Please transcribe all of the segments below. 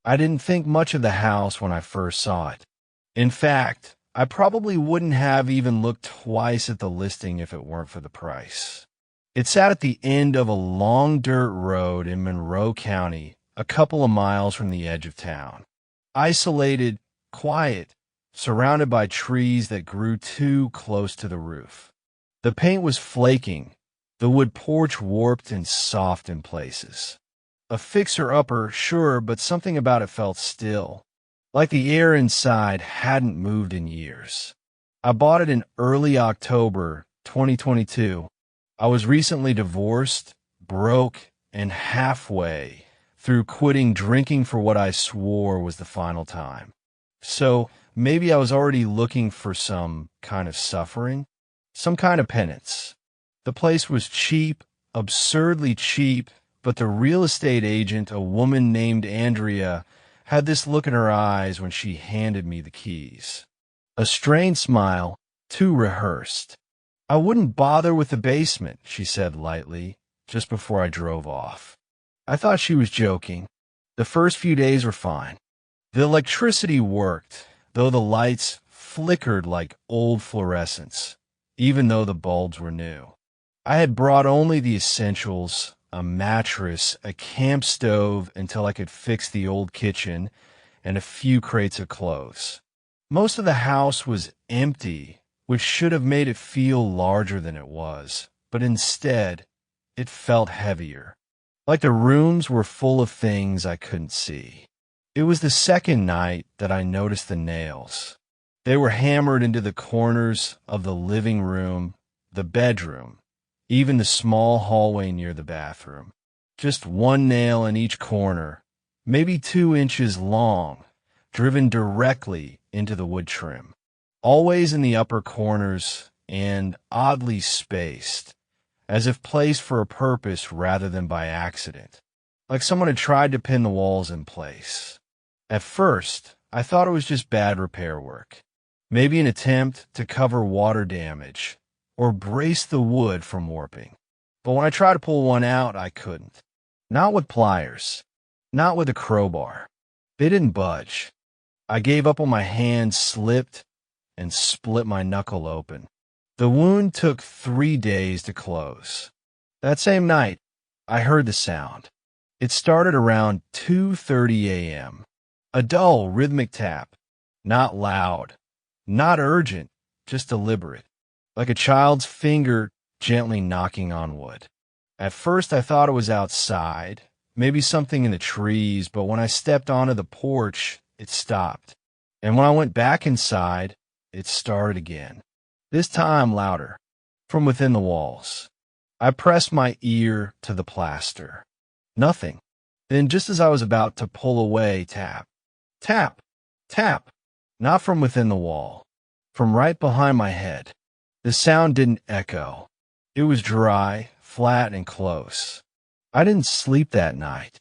I didn't think much of the house when I first saw it. In fact, I probably wouldn't have even looked twice at the listing if it weren't for the price. It sat at the end of a long dirt road in Monroe County, a couple of miles from the edge of town. Isolated, quiet, surrounded by trees that grew too close to the roof. The paint was flaking, the wood porch warped and soft in places. A fixer-upper, sure, but something about it felt still, like the air inside hadn't moved in years. I bought it in early October 2022. I was recently divorced, broke, and halfway through quitting drinking for what I swore was the final time. So maybe I was already looking for some kind of suffering, some kind of penance. The place was cheap, absurdly cheap, but the real estate agent, a woman named Andrea, had this look in her eyes when she handed me the keys. A strained smile, too rehearsed. I wouldn't bother with the basement, she said lightly, just before I drove off. I thought she was joking. The first few days were fine. The electricity worked, though the lights flickered like old fluorescents, even though the bulbs were new. I had brought only the essentials, a mattress, a camp stove until I could fix the old kitchen, and a few crates of clothes. Most of the house was empty, which should have made it feel larger than it was, but instead, it felt heavier, like the rooms were full of things I couldn't see. It was the second night that I noticed the nails. They were hammered into the corners of the living room, the bedroom, even the small hallway near the bathroom. Just one nail in each corner, maybe 2 inches long, driven directly into the wood trim. Always in the upper corners and oddly spaced, as if placed for a purpose rather than by accident, like someone had tried to pin the walls in place. At first, I thought it was just bad repair work, maybe an attempt to cover water damage or brace the wood from warping. But when I tried to pull one out, I couldn't. Not with pliers, not with a crowbar. They didn't budge. I gave up on my hand, slipped, and split my knuckle open. The wound took 3 days to close. That same night, I heard the sound. It started around 2:30 a.m. A dull, rhythmic tap. Not loud, not urgent, just deliberate, like a child's finger gently knocking on wood. At first, I thought it was outside, maybe something in the trees, but when I stepped onto the porch, it stopped. And when I went back inside, it started again. This time louder, from within the walls. I pressed my ear to the plaster. Nothing. Then, just as I was about to pull away, tap. Tap. Tap. Not from within the wall. From right behind my head. The sound didn't echo. It was dry, flat, and close. I didn't sleep that night.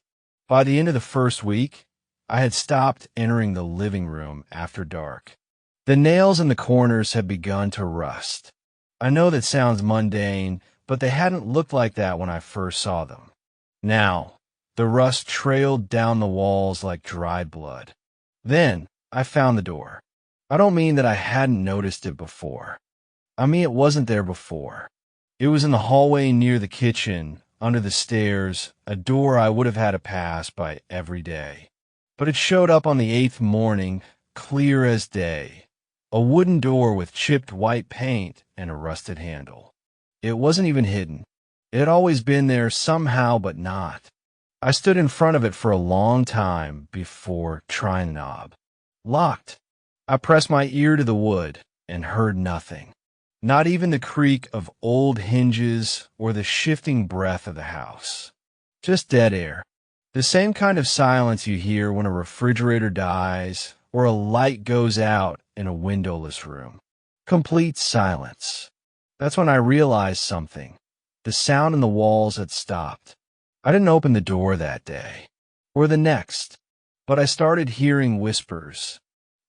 By the end of the first week, I had stopped entering the living room after dark. The nails in the corners had begun to rust. I know that sounds mundane, but they hadn't looked like that when I first saw them. Now, the rust trailed down the walls like dried blood. Then, I found the door. I don't mean that I hadn't noticed it before. I mean it wasn't there before. It was in the hallway near the kitchen, under the stairs, a door I would have had to pass by every day. But it showed up on the 8th morning, clear as day. A wooden door with chipped white paint and a rusted handle. It wasn't even hidden. It had always been there somehow, but not. I stood in front of it for a long time before trying the knob. Locked. I pressed my ear to the wood and heard nothing. Not even the creak of old hinges or the shifting breath of the house. Just dead air. The same kind of silence you hear when a refrigerator dies or a light goes out in a windowless room. Complete silence. That's when I realized something. The sound in the walls had stopped. I didn't open the door that day, or the next, but I started hearing whispers.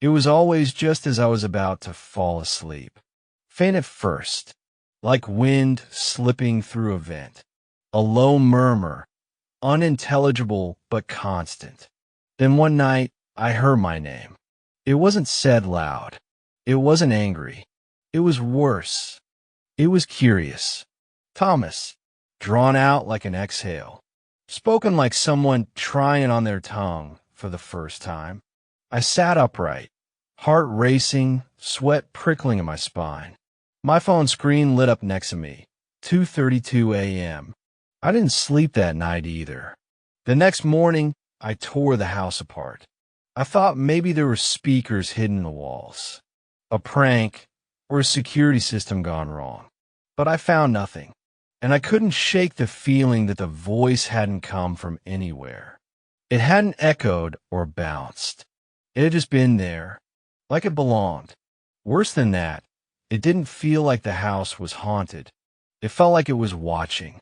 It was always just as I was about to fall asleep. Faint at first, like wind slipping through a vent. A low murmur, unintelligible but constant. Then one night, I heard my name. It wasn't said loud. It wasn't angry. It was worse. It was curious. Thomas, drawn out like an exhale, spoken like someone trying on their tongue for the first time. I sat upright, heart racing, sweat prickling in my spine. My phone screen lit up next to me, 2:32 a.m. I didn't sleep that night either. The next morning, I tore the house apart. I thought maybe there were speakers hidden in the walls, a prank, or a security system gone wrong. But I found nothing, and I couldn't shake the feeling that the voice hadn't come from anywhere. It hadn't echoed or bounced. It had just been there, like it belonged. Worse than that, it didn't feel like the house was haunted. It felt like it was watching.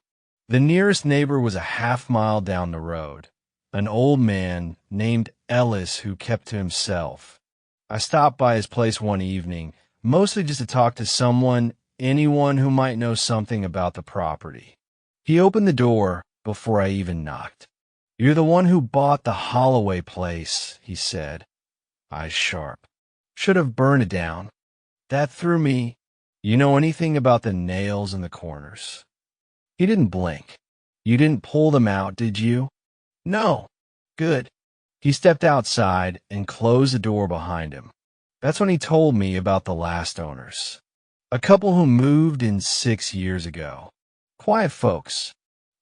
The nearest neighbor was a half-mile down the road, an old man named Ellis who kept to himself. I stopped by his place one evening, mostly just to talk to anyone who might know something about the property. He opened the door before I even knocked. "You're the one who bought the Holloway place," he said, eyes sharp. "Should have burned it down. That threw me. You know anything about the nails in the corners?" He didn't blink. "You didn't pull them out, did you?" "No." "Good." He stepped outside and closed the door behind him. That's when he told me about the last owners. A couple who moved in 6 years ago. Quiet folks.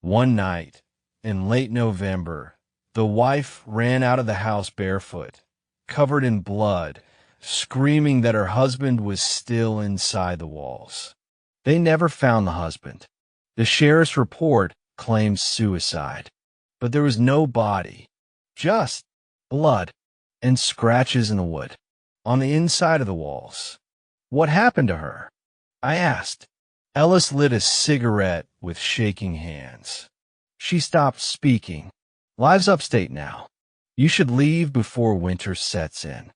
One night, in late November, the wife ran out of the house barefoot, covered in blood, screaming that her husband was still inside the walls. They never found the husband. The sheriff's report claimed suicide, but there was no body, just blood and scratches in the wood, on the inside of the walls. "What happened to her?" I asked. Ellis lit a cigarette with shaking hands. "She stopped speaking. Lives upstate now. You should leave before winter sets in."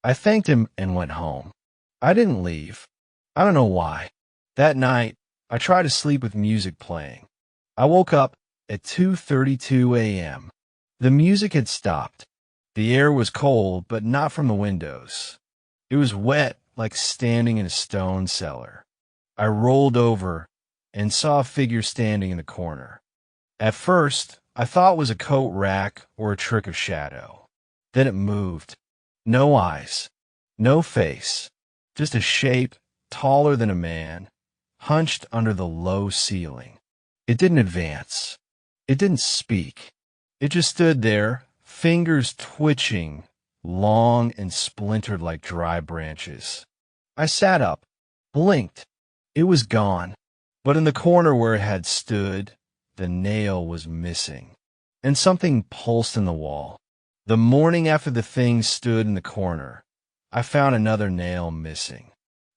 I thanked him and went home. I didn't leave. I don't know why. That night, I tried to sleep with music playing. I woke up at 2:32 a.m. The music had stopped. The air was cold, but not from the windows. It was wet, like standing in a stone cellar. I rolled over and saw a figure standing in the corner. At first, I thought it was a coat rack or a trick of shadow. Then it moved. No eyes, no face, just a shape taller than a man, hunched under the low ceiling. It didn't advance. It didn't speak. It just stood there, fingers twitching, long and splintered like dry branches. I sat up, blinked. It was gone, but in the corner where it had stood, the nail was missing, and something pulsed in the wall. The morning after the thing stood in the corner, I found another nail missing.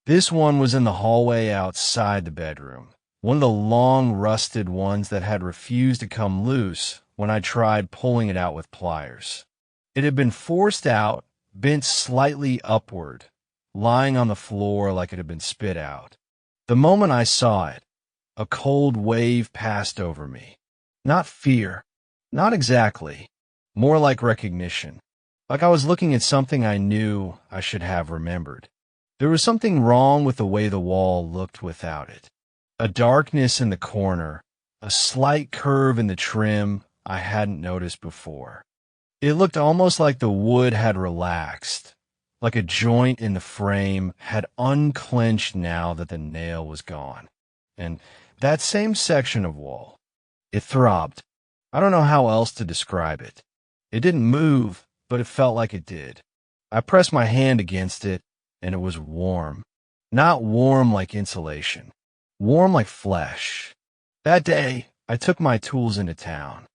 This one was in the hallway outside the bedroom, one of the long rusted ones that had refused to come loose when I tried pulling it out with pliers. It had been forced out, bent slightly upward, lying on the floor like it had been spit out. The moment I saw it, a cold wave passed over me. Not fear, not exactly, more like recognition, like I was looking at something I knew I should have remembered. There was something wrong with the way the wall looked without it. A darkness in the corner, a slight curve in the trim I hadn't noticed before. It looked almost like the wood had relaxed, like a joint in the frame had unclenched now that the nail was gone. And that same section of wall, it throbbed. I don't know how else to describe it. It didn't move, but it felt like it did. I pressed my hand against it, and it was warm. Not warm like insulation. Warm like flesh. That day, I took my tools into town.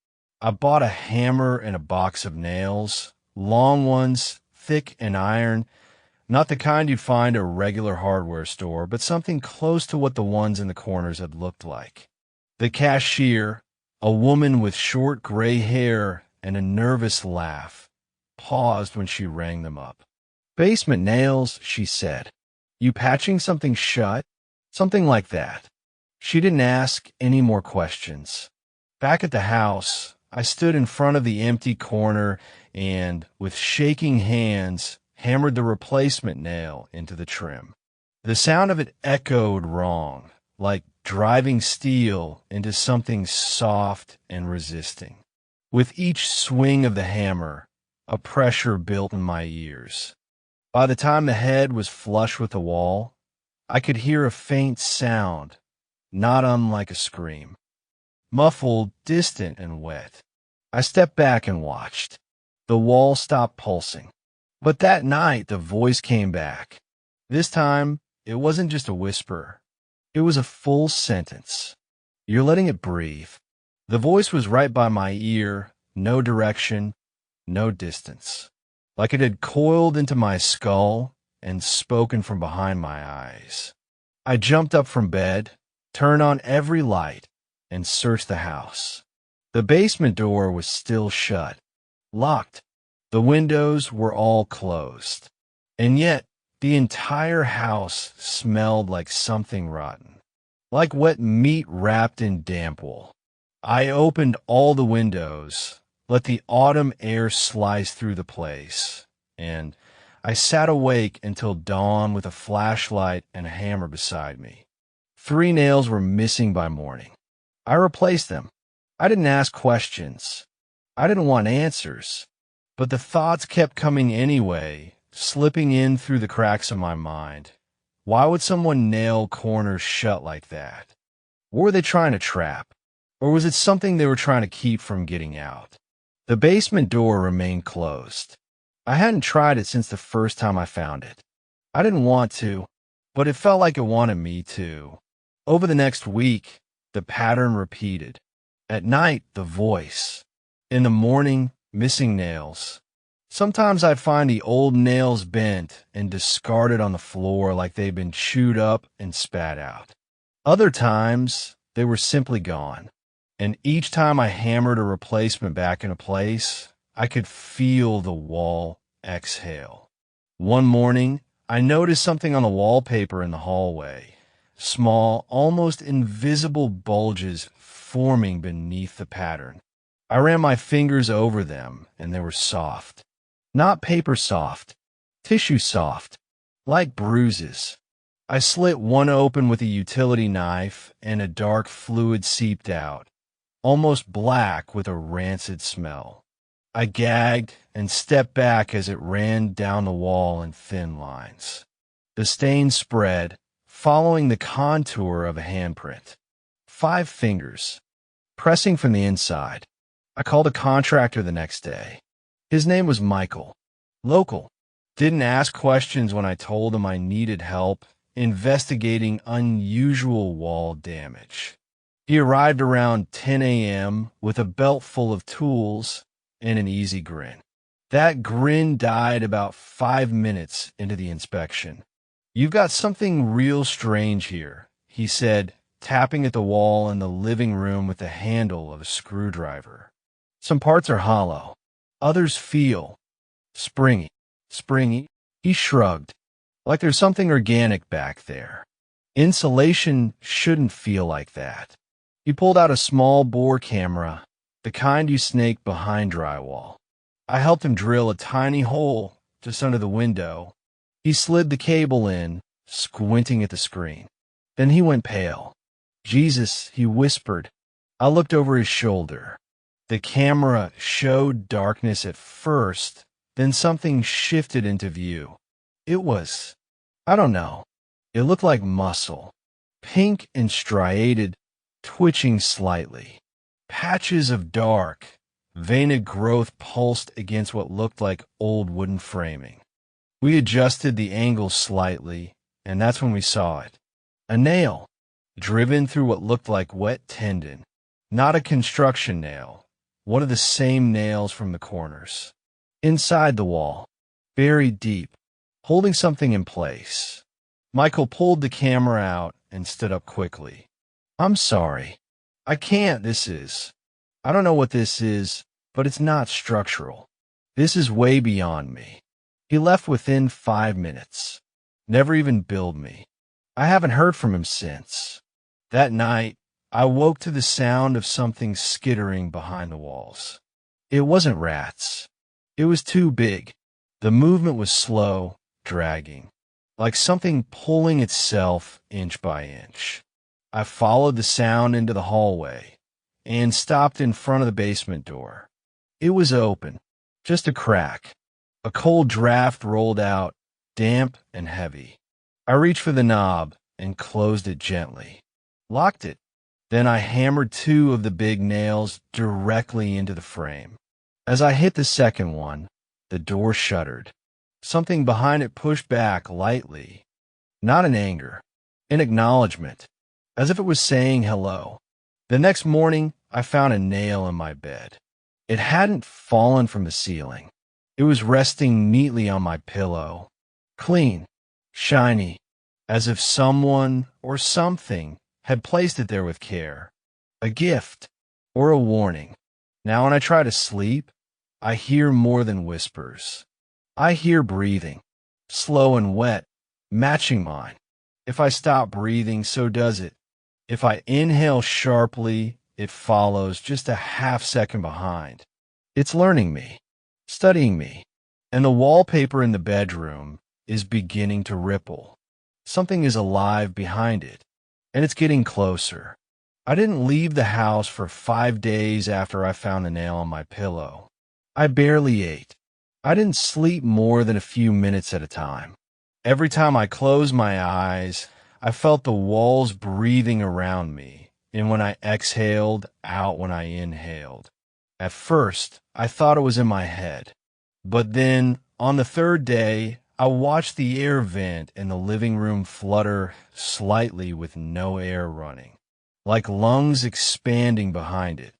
I bought a hammer and a box of nails, long ones, thick and iron, not the kind you'd find at a regular hardware store, but something close to what the ones in the corners had looked like. The cashier, a woman with short gray hair and a nervous laugh, paused when she rang them up. "Basement nails," she said. "You patching something shut?" Something like that. She didn't ask any more questions. Back at the house, I stood in front of the empty corner and, with shaking hands, hammered the replacement nail into the trim. The sound of it echoed wrong, like driving steel into something soft and resisting. With each swing of the hammer, a pressure built in my ears. By the time the head was flush with the wall, I could hear a faint sound, not unlike a scream. Muffled, distant, and wet. I stepped back and watched. The wall stopped pulsing. But that night, the voice came back. This time, it wasn't just a whisper. It was a full sentence. You're letting it breathe. The voice was right by my ear, no direction, no distance. Like it had coiled into my skull and spoken from behind my eyes. I jumped up from bed, turned on every light, and searched the house. The basement door was still shut, locked. The windows were all closed. And yet, the entire house smelled like something rotten, like wet meat wrapped in damp wool. I opened all the windows, let the autumn air slice through the place, and I sat awake until dawn with a flashlight and a hammer beside me. 3 nails were missing by morning. I replaced them. I didn't ask questions. I didn't want answers. But the thoughts kept coming anyway, slipping in through the cracks of my mind. Why would someone nail corners shut like that? What were they trying to trap? Or was it something they were trying to keep from getting out? The basement door remained closed. I hadn't tried it since the first time I found it. I didn't want to, but it felt like it wanted me to. Over the next week, the pattern repeated. At night, the voice. In the morning, missing nails. Sometimes I'd find the old nails bent and discarded on the floor like they'd been chewed up and spat out. Other times, they were simply gone. And each time I hammered a replacement back into place, I could feel the wall exhale. One morning, I noticed something on the wallpaper in the hallway. Small, almost invisible bulges forming beneath the pattern. I ran my fingers over them, and they were soft. Not paper soft, tissue soft, like bruises. I slit one open with a utility knife, and a dark fluid seeped out, almost black with a rancid smell. I gagged and stepped back as it ran down the wall in thin lines. The stain spread, following the contour of a handprint. 5 fingers, pressing from the inside. I called a contractor the next day. His name was Michael. Local. Didn't ask questions when I told him I needed help investigating unusual wall damage. He arrived around 10 a.m. with a belt full of tools and an easy grin. That grin died about 5 minutes into the inspection. "You've got something real strange here," he said, tapping at the wall in the living room with the handle of a screwdriver. "Some parts are hollow. Others feel springy. Springy?" He shrugged, like there's something organic back there. Insulation shouldn't feel like that. He pulled out a small bore camera, the kind you snake behind drywall. I helped him drill a tiny hole just under the window. He slid the cable in, squinting at the screen. Then he went pale. "Jesus," he whispered. I looked over his shoulder. The camera showed darkness at first, then something shifted into view. It was, I don't know, it looked like muscle, pink and striated, twitching slightly. Patches of dark, veined growth pulsed against what looked like old wooden framing. We adjusted the angle slightly, and that's when we saw it. A nail, driven through what looked like wet tendon. Not a construction nail, one of the same nails from the corners. Inside the wall, buried deep, holding something in place. Michael pulled the camera out and stood up quickly. "I'm sorry. I can't. I don't know what this is, but it's not structural. This is way beyond me." He left within 5 minutes. Never even billed me. I haven't heard from him since. That night, I woke to the sound of something skittering behind the walls. It wasn't rats. It was too big. The movement was slow, dragging, like something pulling itself inch by inch. I followed the sound into the hallway and stopped in front of the basement door. It was open, just a crack. A cold draft rolled out, damp and heavy. I reached for the knob and closed it gently. Locked it. Then I hammered 2 of the big nails directly into the frame. As I hit the second one, the door shuddered. Something behind it pushed back lightly. Not in anger, in acknowledgement, as if it was saying hello. The next morning, I found a nail in my bed. It hadn't fallen from the ceiling. It was resting neatly on my pillow. Clean, shiny, as if someone or something had placed it there with care. A gift or a warning. Now when I try to sleep, I hear more than whispers. I hear breathing, slow and wet, matching mine. If I stop breathing, so does it. If I inhale sharply, it follows just a half second behind. It's learning me, studying me, and the wallpaper in the bedroom is beginning to ripple. Something is alive behind it, and it's getting closer. I didn't leave the house for 5 days after I found the nail on my pillow. I barely ate. I didn't sleep more than a few minutes at a time. Every time I closed my eyes, I felt the walls breathing around me, and when I exhaled, out when I inhaled. At first, I thought it was in my head. But then, on the 3rd day, I watched the air vent in the living room flutter slightly with no air running, like lungs expanding behind it.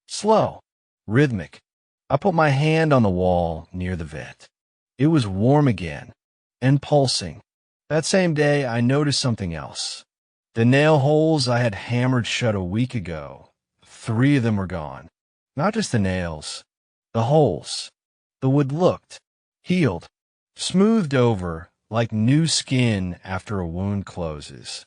Slow, rhythmic. I put my hand on the wall near the vent. It was warm again, and pulsing. That same day, I noticed something else. The nail holes I had hammered shut a week ago, 3 of them were gone. Not just the nails, the holes. The wood looked healed, smoothed over like new skin after a wound closes.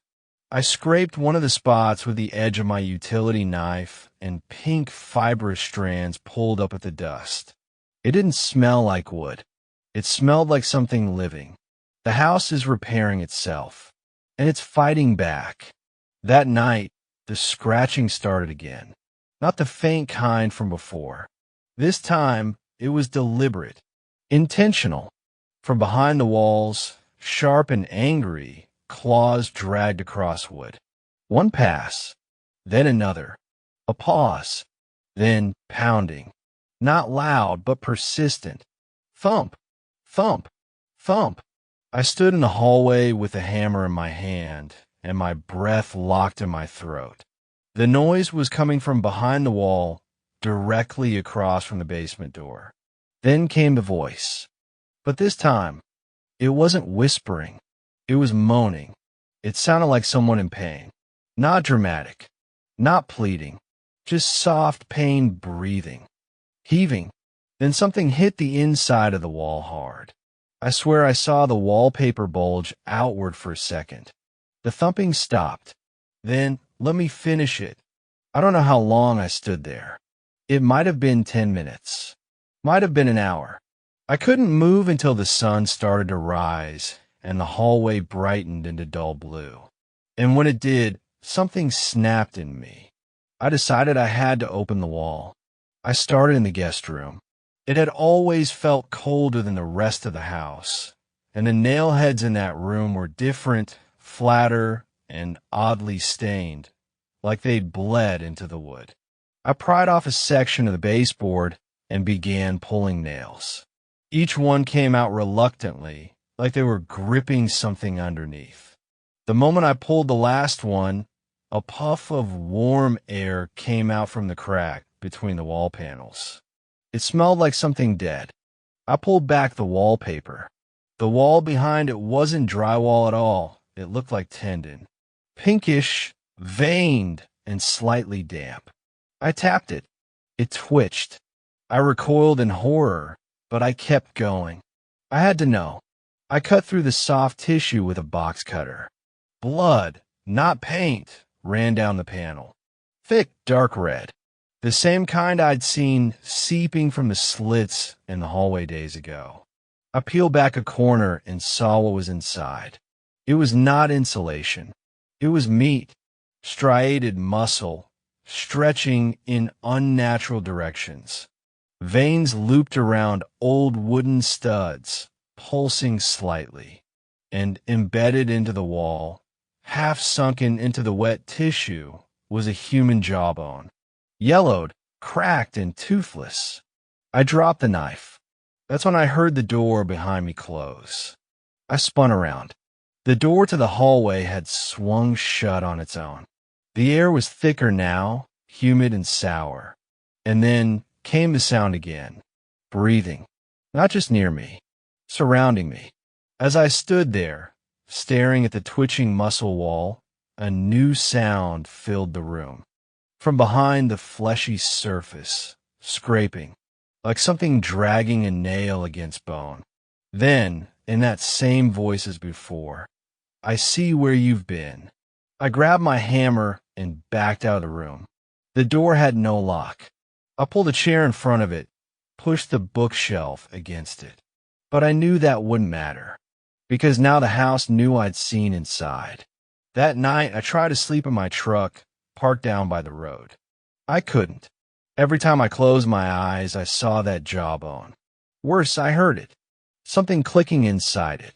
I scraped one of the spots with the edge of my utility knife, and pink fibrous strands pulled up at the dust. It didn't smell like wood. It smelled like something living. The house is repairing itself, and it's fighting back. That night, the scratching started again. Not the faint kind from before. This time, it was deliberate, intentional. From behind the walls, sharp and angry, claws dragged across wood. One pass, then another. A pause, then pounding. Not loud, but persistent. Thump, thump, thump. I stood in the hallway with the hammer in my hand, and my breath locked in my throat. The noise was coming from behind the wall, directly across from the basement door. Then came the voice. But this time, it wasn't whispering. It was moaning. It sounded like someone in pain. Not dramatic, not pleading, just soft pain breathing, heaving. Then something hit the inside of the wall hard. I swear I saw the wallpaper bulge outward for a second. The thumping stopped. Then, let me finish it. I don't know how long I stood there. It might have been 10 minutes. Might have been an hour. I couldn't move until the sun started to rise and the hallway brightened into dull blue. And when it did, something snapped in me. I decided I had to open the wall. I started in the guest room. It had always felt colder than the rest of the house, and the nail heads in that room were different, flatter, and oddly stained, like they'd bled into the wood. I pried off a section of the baseboard and began pulling nails. Each one came out reluctantly, like they were gripping something underneath. The moment I pulled the last one, a puff of warm air came out from the crack between the wall panels. It smelled like something dead. I pulled back the wallpaper. The wall behind it wasn't drywall at all. It looked like tendon. Pinkish, veined, and slightly damp. I tapped it. It twitched. I recoiled in horror, but I kept going. I had to know. I cut through the soft tissue with a box cutter. Blood, not paint, ran down the panel. Thick, dark red. The same kind I'd seen seeping from the slits in the hallway days ago. I peeled back a corner and saw what was inside. It was not insulation. It was meat, striated muscle, stretching in unnatural directions. Veins looped around old wooden studs, pulsing slightly, and embedded into the wall, half sunken into the wet tissue, was a human jawbone. Yellowed, cracked, and toothless. I dropped the knife. That's when I heard the door behind me close. I spun around. The door to the hallway had swung shut on its own. The air was thicker now, humid and sour. And then came the sound again. Breathing. Not just near me. Surrounding me. As I stood there, staring at the twitching muscle wall, a new sound filled the room. From behind the fleshy surface, scraping, like something dragging a nail against bone. Then, in that same voice as before, I see where you've been. I grabbed my hammer and backed out of the room. The door had no lock. I pulled a chair in front of it, pushed the bookshelf against it. But I knew that wouldn't matter, because now the house knew I'd seen inside. That night, I tried to sleep in my truck, parked down by the road. I couldn't. Every time I closed my eyes, I saw that jawbone. Worse, I heard it. Something clicking inside it,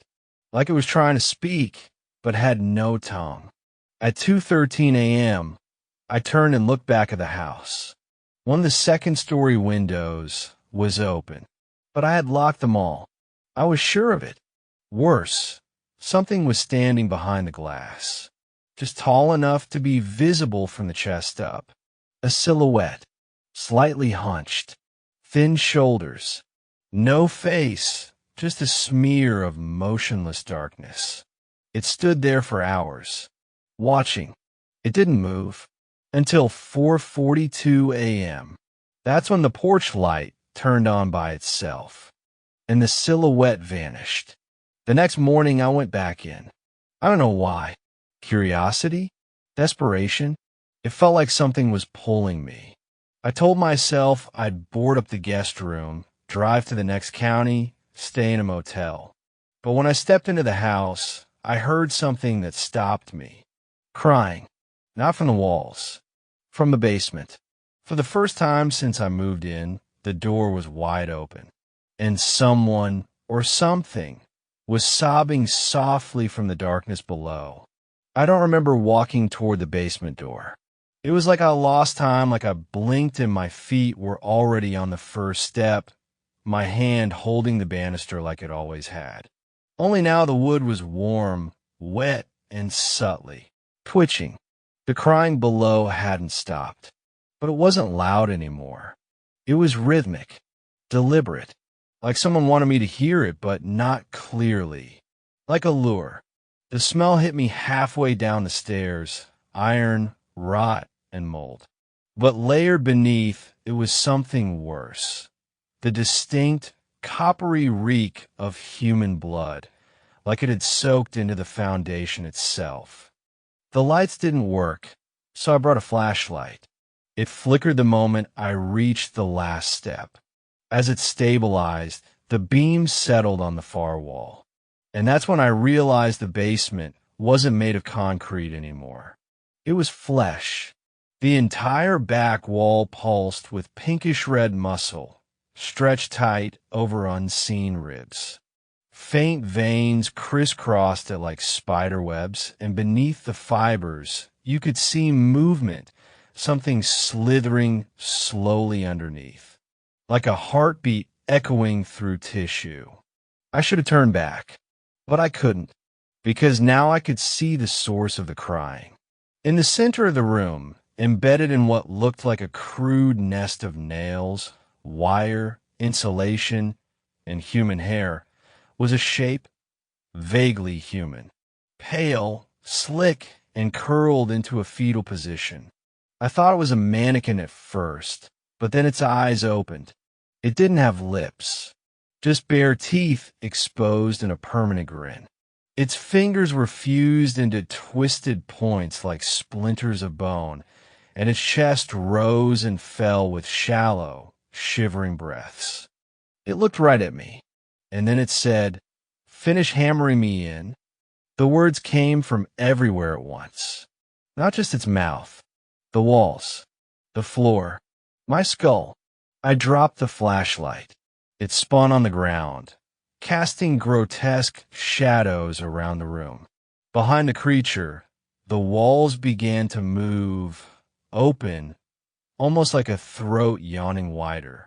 like it was trying to speak, but had no tongue. At 2:13 a.m., I turned and looked back at the house. One of the second-story windows was open, but I had locked them all. I was sure of it. Worse, something was standing behind the glass, just tall enough to be visible from the chest up. A silhouette, slightly hunched, thin shoulders, no face, just a smear of motionless darkness. It stood there for hours, watching. It didn't move until 4:42 a.m. That's when the porch light turned on by itself, and the silhouette vanished. The next morning, I went back in. I don't know why. Curiosity? Desperation? It felt like something was pulling me. I told myself I'd board up the guest room, drive to the next county, stay in a motel. But when I stepped into the house, I heard something that stopped me. Crying. Not from the walls. From the basement. For the first time since I moved in, the door was wide open. And someone, or something, was sobbing softly from the darkness below. I don't remember walking toward the basement door. It was like I lost time, like I blinked and my feet were already on the first step, my hand holding the banister like it always had. Only now the wood was warm, wet, and subtly twitching. The crying below hadn't stopped, but it wasn't loud anymore. It was rhythmic, deliberate, like someone wanted me to hear it, but not clearly. Like a lure. The smell hit me halfway down the stairs, iron, rot, and mold. But layered beneath, it was something worse. The distinct, coppery reek of human blood, like it had soaked into the foundation itself. The lights didn't work, so I brought a flashlight. It flickered the moment I reached the last step. As it stabilized, the beam settled on the far wall. And that's when I realized the basement wasn't made of concrete anymore. It was flesh. The entire back wall pulsed with pinkish-red muscle, stretched tight over unseen ribs. Faint veins crisscrossed it like spider webs, and beneath the fibers, you could see movement, something slithering slowly underneath, like a heartbeat echoing through tissue. I should have turned back, but I couldn't, because now I could see the source of the crying. In the center of the room, embedded in what looked like a crude nest of nails, wire, insulation, and human hair, was a shape vaguely human, pale, slick, and curled into a fetal position. I thought it was a mannequin at first, but then its eyes opened. It didn't have lips, just bare teeth exposed in a permanent grin. Its fingers were fused into twisted points like splinters of bone, and its chest rose and fell with shallow, shivering breaths. It looked right at me, and then it said, "Finish hammering me in." The words came from everywhere at once. Not just its mouth, the walls, the floor, my skull. I dropped the flashlight. It spun on the ground, casting grotesque shadows around the room. Behind the creature, the walls began to move, open, almost like a throat yawning wider.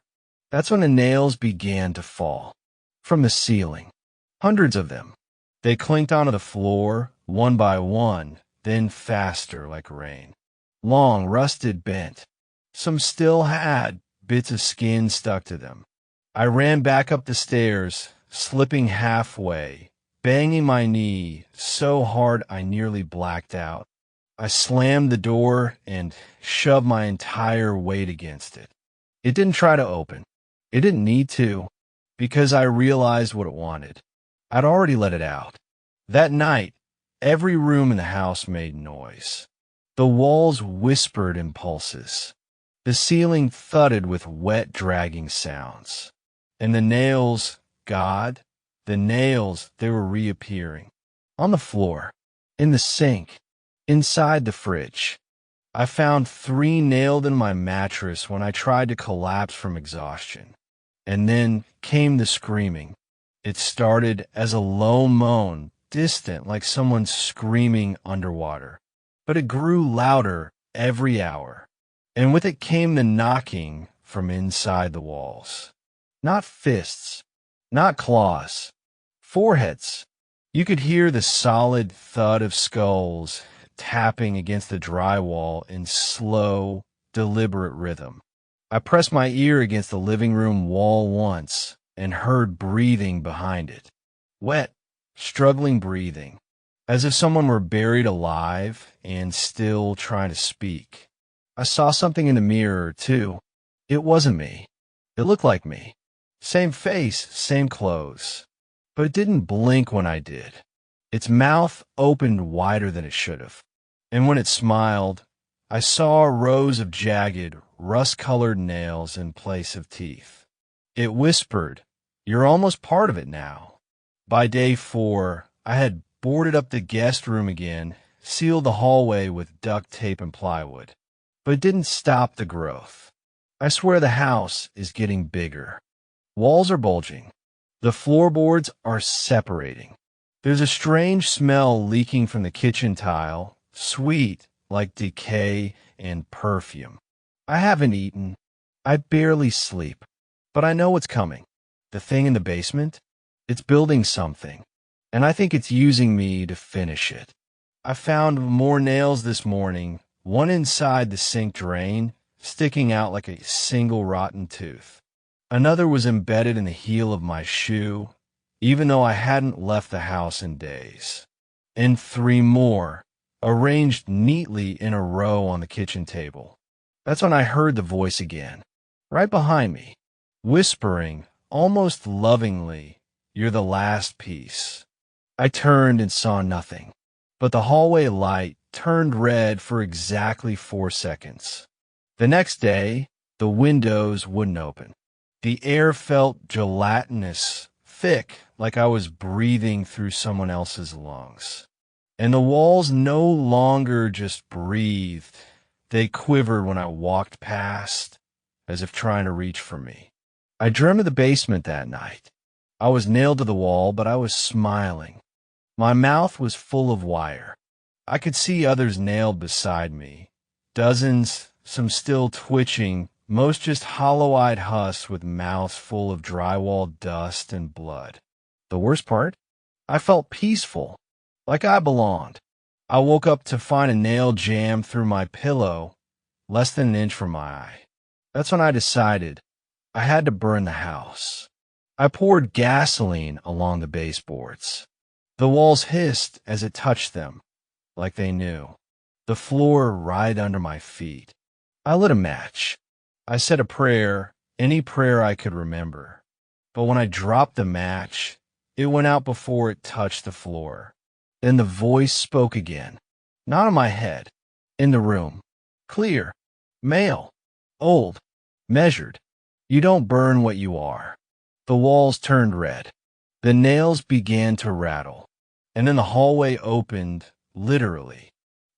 That's when the nails began to fall. From the ceiling. Hundreds of them. They clinked onto the floor, one by one, then faster like rain. Long, rusted, bent. Some still had bits of skin stuck to them. I ran back up the stairs, slipping halfway, banging my knee so hard I nearly blacked out. I slammed the door and shoved my entire weight against it. It didn't try to open. It didn't need to, because I realized what it wanted. I'd already let it out. That night, every room in the house made noise. The walls whispered impulses. The ceiling thudded with wet, dragging sounds. And the nails, God, the nails, they were reappearing. On the floor, in the sink, inside the fridge. I found 3 nailed in my mattress when I tried to collapse from exhaustion. And then came the screaming. It started as a low moan, distant like someone screaming underwater. But it grew louder every hour. And with it came the knocking from inside the walls. Not fists, not claws, foreheads. You could hear the solid thud of skulls tapping against the drywall in slow, deliberate rhythm. I pressed my ear against the living room wall once and heard breathing behind it. Wet, struggling breathing, as if someone were buried alive and still trying to speak. I saw something in the mirror, too. It wasn't me. It looked like me. Same face, same clothes. But it didn't blink when I did. Its mouth opened wider than it should have. And when it smiled, I saw rows of jagged, rust-colored nails in place of teeth. It whispered, "You're almost part of it now." By day 4, I had boarded up the guest room again, sealed the hallway with duct tape and plywood. But it didn't stop the growth. I swear the house is getting bigger. Walls are bulging. The floorboards are separating. There's a strange smell leaking from the kitchen tile, sweet like decay and perfume. I haven't eaten. I barely sleep. But I know what's coming. The thing in the basement, it's building something. And I think it's using me to finish it. I found more nails this morning, one inside the sink drain, sticking out like a single rotten tooth. Another was embedded in the heel of my shoe, even though I hadn't left the house in days. And 3 more, arranged neatly in a row on the kitchen table. That's when I heard the voice again, right behind me, whispering, almost lovingly, "You're the last piece." I turned and saw nothing, but the hallway light turned red for exactly 4 seconds. The next day, the windows wouldn't open. The air felt gelatinous, thick, like I was breathing through someone else's lungs. And the walls no longer just breathed. They quivered when I walked past, as if trying to reach for me. I dreamed of the basement that night. I was nailed to the wall, but I was smiling. My mouth was full of wire. I could see others nailed beside me. Dozens, some still twitching, most just hollow-eyed husks with mouths full of drywall dust and blood. The worst part? I felt peaceful, like I belonged. I woke up to find a nail jammed through my pillow, less than an inch from my eye. That's when I decided I had to burn the house. I poured gasoline along the baseboards. The walls hissed as it touched them, like they knew. The floor right under my feet. I lit a match. I said a prayer, any prayer I could remember. But when I dropped the match, it went out before it touched the floor. Then the voice spoke again. Not in my head. In the room. Clear. Male. Old. Measured. You don't burn what you are. The walls turned red. The nails began to rattle. And then the hallway opened, literally.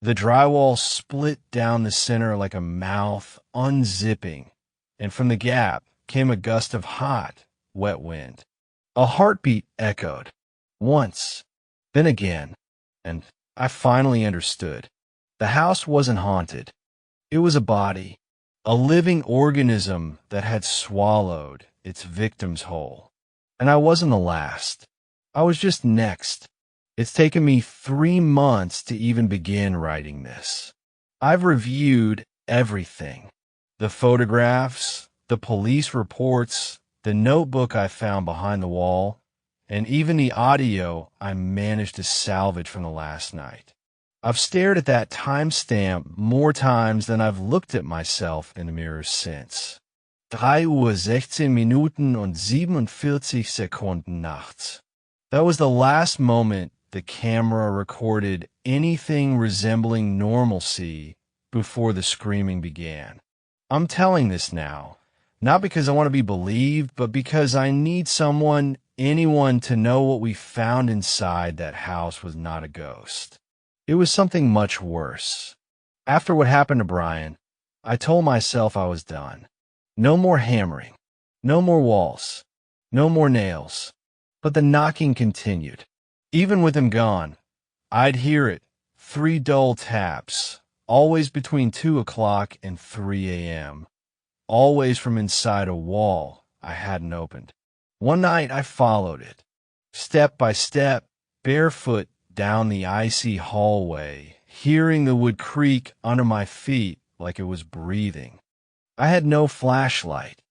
The drywall split down the center like a mouth, unzipping. And from the gap came a gust of hot, wet wind. A heartbeat echoed. Once. Then again. And I finally understood. The house wasn't haunted. It was a body. A living organism that had swallowed its victims whole. And I wasn't the last. I was just next. It's taken me 3 months to even begin writing this. I've reviewed everything. The photographs, the police reports, the notebook I found behind the wall, and even the audio I managed to salvage from the last night. I've stared at that timestamp more times than I've looked at myself in the mirror since. 3:16 Minuten und 47 Sekunden nachts. That was the last moment the camera recorded anything resembling normalcy before the screaming began. I'm telling this now, not because I want to be believed, but because I need anyone to know what we found inside that house was not a ghost. It was something much worse. After what happened to Brian, I told myself I was done. No more hammering. No more walls. No more nails. But the knocking continued. Even with him gone, I'd hear it. 3 dull taps, always between 2 o'clock and 3 a.m., always from inside a wall I hadn't opened. One night I followed it, step by step, barefoot down the icy hallway, hearing the wood creak under my feet like it was breathing. I had no flashlight,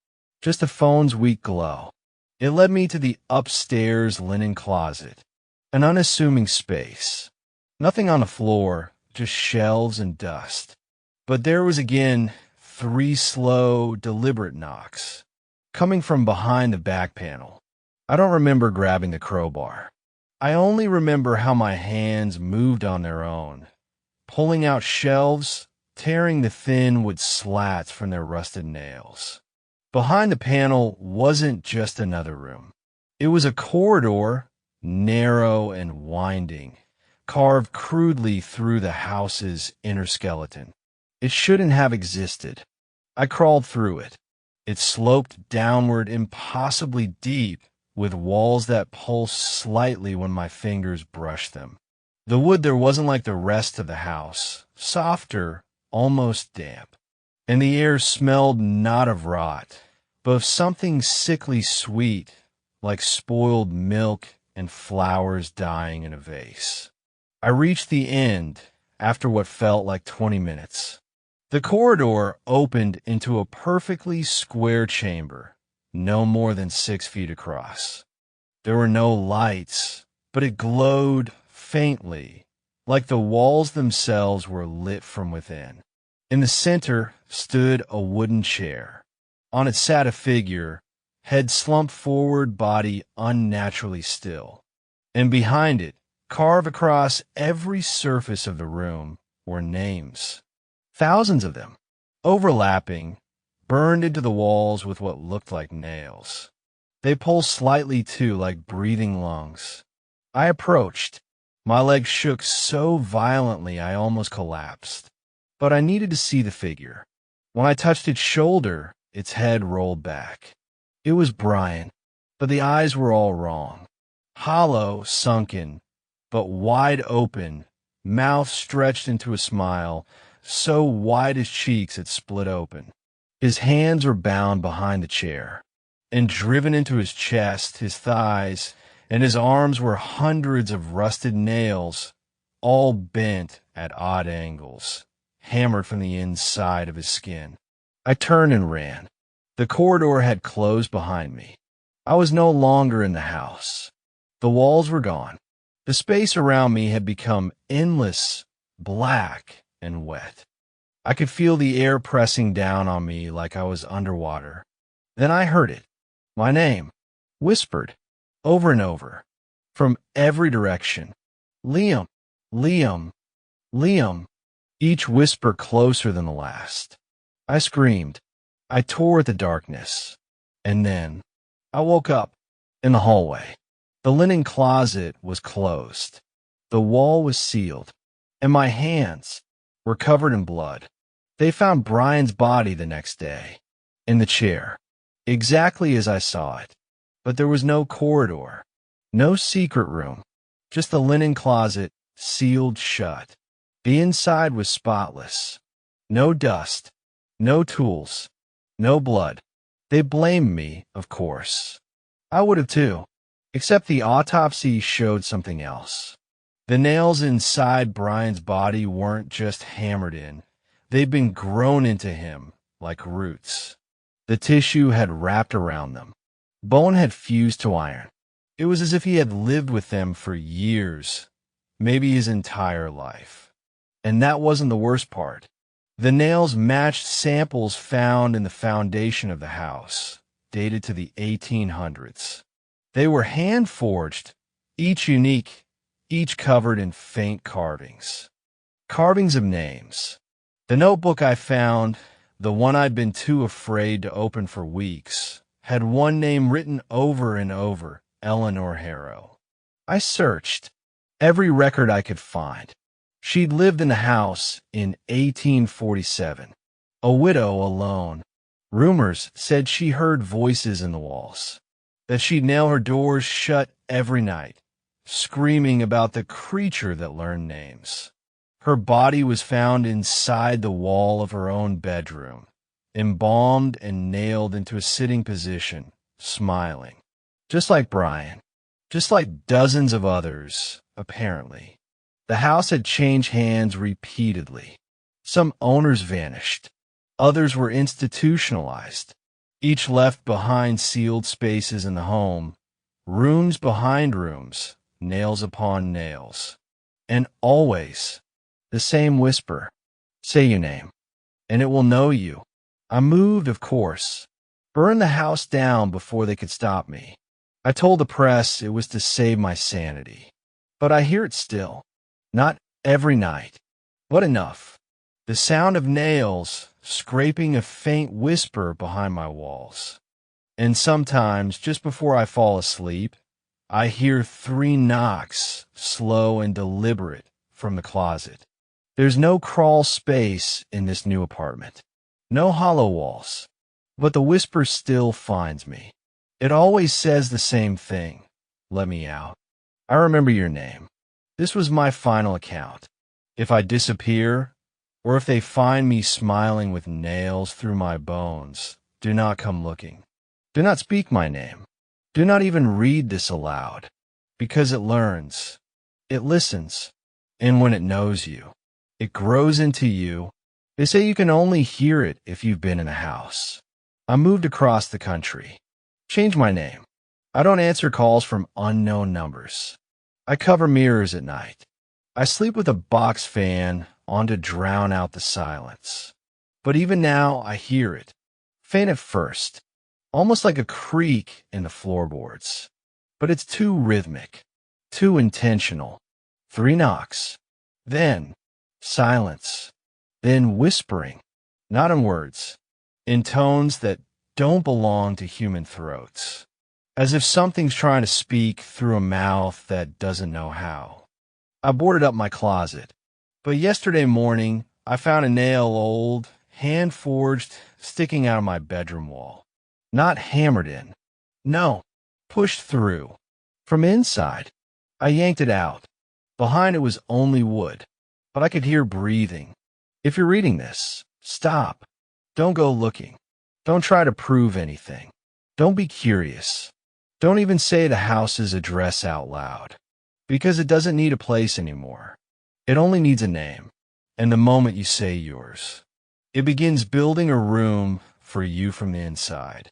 just a phone's weak glow. It led me to the upstairs linen closet, an unassuming space. Nothing on the floor, just shelves and dust. But there was again 3 slow, deliberate knocks, coming from behind the back panel. I don't remember grabbing the crowbar. I only remember how my hands moved on their own, pulling out shelves, tearing the thin wood slats from their rusted nails. Behind the panel wasn't just another room. It was a corridor, narrow and winding, carved crudely through the house's inner skeleton. It shouldn't have existed. I crawled through it. It sloped downward impossibly deep, with walls that pulsed slightly when my fingers brushed them. The wood there wasn't like the rest of the house, softer, almost damp. And the air smelled not of rot, but of something sickly sweet, like spoiled milk and flowers dying in a vase. I reached the end after what felt like 20 minutes. The corridor opened into a perfectly square chamber, no more than 6 feet across. There were no lights, but it glowed faintly, like the walls themselves were lit from within. In the center stood a wooden chair. On it sat a figure, head slumped forward, body unnaturally still. And behind it, carved across every surface of the room, were names. Thousands of them, overlapping, burned into the walls with what looked like nails. They pulsed slightly too, like breathing lungs. I approached. My legs shook so violently I almost collapsed. But I needed to see the figure. When I touched its shoulder, its head rolled back. It was Brian, but the eyes were all wrong. Hollow, sunken, but wide open, mouth stretched into a smile, so wide his cheeks it split open. His hands were bound behind the chair, and driven into his chest, his thighs, and his arms were hundreds of rusted nails, all bent at odd angles, hammered from the inside of his skin. I turned and ran. The corridor had closed behind me. I was no longer in the house. The walls were gone. The space around me had become endless, black, and wet. I could feel the air pressing down on me like I was underwater. Then I heard it. My name, whispered, over and over, from every direction. Liam, Liam, Liam, each whisper closer than the last. I screamed. I tore at the darkness. And then I woke up in the hallway. The linen closet was closed. The wall was sealed. And my hands were covered in blood. They found Brian's body the next day, in the chair, exactly as I saw it. But there was no corridor, no secret room, just the linen closet sealed shut. The inside was spotless. No dust, no tools, no blood. They blamed me, of course. I would have too, except the autopsy showed something else. The nails inside Brian's body weren't just hammered in. They'd been grown into him like roots. The tissue had wrapped around them. Bone had fused to iron. It was as if he had lived with them for years, maybe his entire life. And that wasn't the worst part. The nails matched samples found in the foundation of the house, dated to the 1800s. They were hand-forged, each unique, each covered in faint carvings. Carvings of names. The notebook I found, the one I'd been too afraid to open for weeks, had one name written over and over, Eleanor Harrow. I searched every record I could find. She'd lived in the house in 1847, a widow alone. Rumors said she heard voices in the walls, that she'd nail her doors shut every night, screaming about the creature that learned names. Her body was found inside the wall of her own bedroom, embalmed and nailed into a sitting position, smiling. Just like Brian, just like dozens of others, apparently. The house had changed hands repeatedly. Some owners vanished. Others were institutionalized. Each left behind sealed spaces in the home, rooms behind rooms, nails upon nails. And always the same whisper, say your name, and it will know you. I moved, of course, burned the house down before they could stop me. I told the press it was to save my sanity. But I hear it still. Not every night, but enough. The sound of nails scraping a faint whisper behind my walls. And sometimes, just before I fall asleep, I hear 3 knocks, slow and deliberate, from the closet. There's no crawl space in this new apartment. No hollow walls. But the whisper still finds me. It always says the same thing. Let me out. I remember your name. This was my final account. If I disappear, or if they find me smiling with nails through my bones, do not come looking. Do not speak my name. Do not even read this aloud, because it learns. It listens. And when it knows you, it grows into you. They say you can only hear it if you've been in a house. I moved across the country. Changed my name. I don't answer calls from unknown numbers. I cover mirrors at night. I sleep with a box fan on to drown out the silence. But even now, I hear it. Faint at first, almost like a creak in the floorboards. But it's too rhythmic, too intentional. 3 knocks. Then silence. Then whispering, not in words, in tones that don't belong to human throats. As if something's trying to speak through a mouth that doesn't know how. I boarded up my closet, but yesterday morning I found a nail old, hand-forged, sticking out of my bedroom wall. Not hammered in. No, pushed through. From inside. I yanked it out. Behind it was only wood, but I could hear breathing. If you're reading this, stop. Don't go looking. Don't try to prove anything. Don't be curious. Don't even say the house's address out loud, because it doesn't need a place anymore. It only needs a name, and the moment you say yours, it begins building a room for you from the inside.